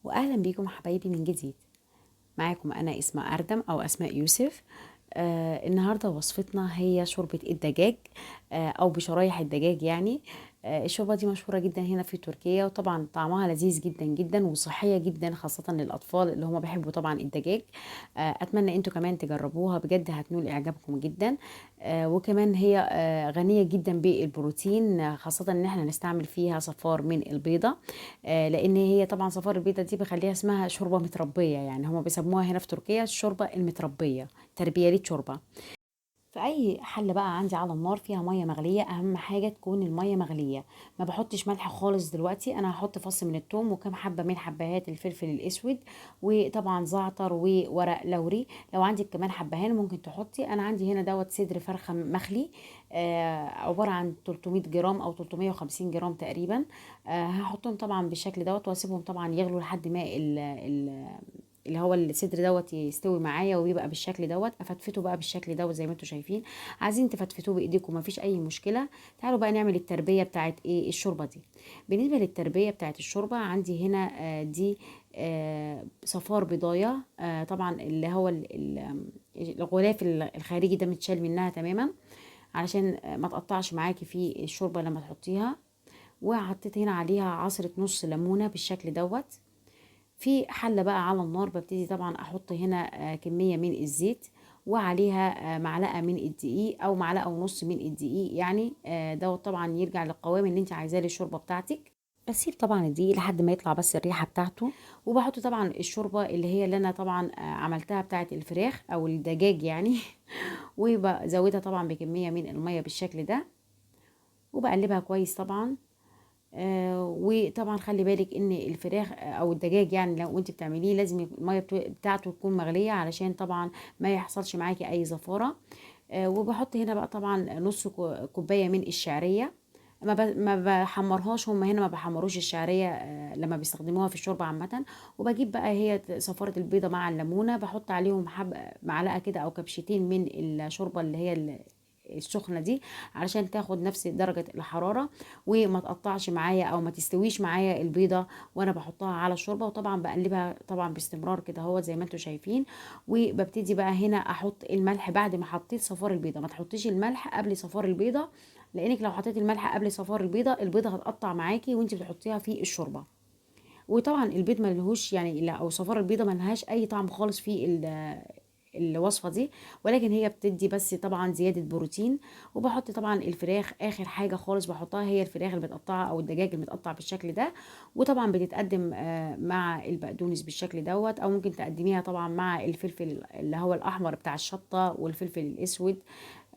واهلا بيكم حبايبي من جديد. معاكم انا اسماء اردم او اسماء يوسف. النهارده وصفتنا هي شوربه الدجاج، او بشرايح الدجاج يعني. الشوربه دي مشهوره جدا هنا في تركيا، وطبعا طعمها لذيذ جدا جدا وصحيه جدا خاصه للاطفال اللي هم بيحبوا طبعا الدجاج. اتمنى انتوا كمان تجربوها، بجد هتنول اعجابكم جدا. وكمان هي غنيه جدا بالبروتين، خاصه ان احنا نستعمل فيها صفار من البيضه. لان هي طبعا صفار البيضه دي بيخليها اسمها شوربه متربيه، يعني هم بيسموها هنا في تركيا الشوربه المتربيه، تربيه شوربه. في اي حله بقى عندي على النار فيها ميه مغليه، اهم حاجه تكون الميه مغليه. ما بحطش ملح خالص دلوقتي، انا هحط فص من الثوم وكم حبه من حبهات الفلفل الاسود، وطبعا زعتر وورق لوري. لو عندك كمان حبهان ممكن تحطي. انا عندي هنا دوت صدر فرخه مخلي، عباره عن 300 جرام او 350 جرام تقريبا. هحطهم طبعا بالشكل دوت واسيبهم طبعا يغلوا لحد ما اللي هو الصدر دوت يستوي معايا ويبقى بالشكل دوت. افتفته بقى بالشكل دوت زي ما انتم شايفين. عايزين تفتفتوه بايديكم مفيش اي مشكله. تعالوا بقى نعمل التربيه بتاعت ايه الشوربه دي. بالنسبه للتربيه بتاعت الشوربه عندي هنا دي صفار بضايه، طبعا اللي هو الغلاف الخارجي ده متشال منها تماما، علشان ما تقطعش معاكي في الشوربه لما تحطيها. وحطيت هنا عليها عصره نص ليمونه بالشكل دوت. في حلة بقى على النار ببتدي طبعا احط هنا كمية من الزيت، وعليها معلقة من الدقيق او معلقة ونص من الدقيق، يعني دوت طبعا يرجع للقوام اللي انت عايزاه للشوربة بتاعتك. بسيب طبعا الدقيق لحد ما يطلع بس الريحة بتاعته، وبحط طبعا الشوربة اللي انا طبعا عملتها بتاعت الفراخ او الدجاج يعني. وبزودها طبعا بكمية من المية بالشكل ده، وبقلبها كويس طبعا. وطبعا خلي بالك ان الفراخ او الدجاج، يعني لو انت بتعمليه لازم الميه بتاعته تكون مغليه، علشان طبعا ما يحصلش معاكي اي زفاره. وبحط هنا بقى طبعا نص كوبايه من الشعريه. ما بحمرهاش، هم هنا ما بحمروش الشعريه لما بيستخدموها في الشوربه عامه. وبجيب بقى هي صفاره البيضه مع الليمونه، بحط عليهم معلقه كده او كبشتين من الشوربه اللي هي السخنه دي، علشان تاخد نفس درجه الحراره وما تقطعش معايا او ما تستويش معايا البيضه وانا بحطها على الشوربه. وطبعا بقلبها طبعا باستمرار كده هو زي ما انتم شايفين. وببتدي بقى هنا احط الملح بعد ما حطيت صفار البيضه. ما تحطيش الملح قبل صفار البيضه، لانك لو حطيتي الملح قبل صفار البيضه هتقطع معاكي وانت بتحطيها في الشوربه. وطبعا البيض ملهوش يعني لا، او صفار البيضه ملهاش اي طعم خالص في الوصفه دي، ولكن هي بتدي بس طبعا زياده بروتين. وبحط طبعا الفراخ اخر حاجه خالص بحطها، هي الفراخ اللي متقطعه او الدجاج المتقطع بالشكل ده. وطبعا بتتقدم مع البقدونس بالشكل دوت، او ممكن تقدميها طبعا مع الفلفل اللي هو الاحمر بتاع الشطه والفلفل الاسود،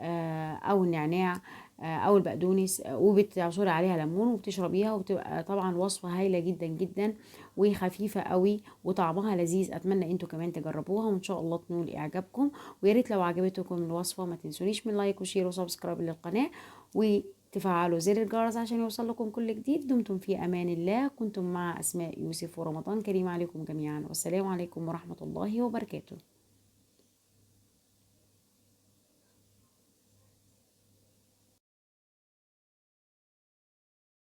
او النعناع، او البقدونس، وبتعصري عليها ليمون وبتشربيها، وبتبقى طبعا وصفه هايله جدا جدا وخفيفه قوي وطعمها لذيذ. اتمنى انتوا كمان تجربوها وان شاء الله تنول اعجابكم. ويا ريت لو عجبتكم الوصفه ما تنسونيش من لايك وشير وسبسكرايب للقناه، وتفعلوا زر الجرس عشان يوصل لكم كل جديد. دمتم في امان الله. كنتم مع اسماء يوسف، ورمضان كريم عليكم جميعا، والسلام عليكم ورحمه الله وبركاته.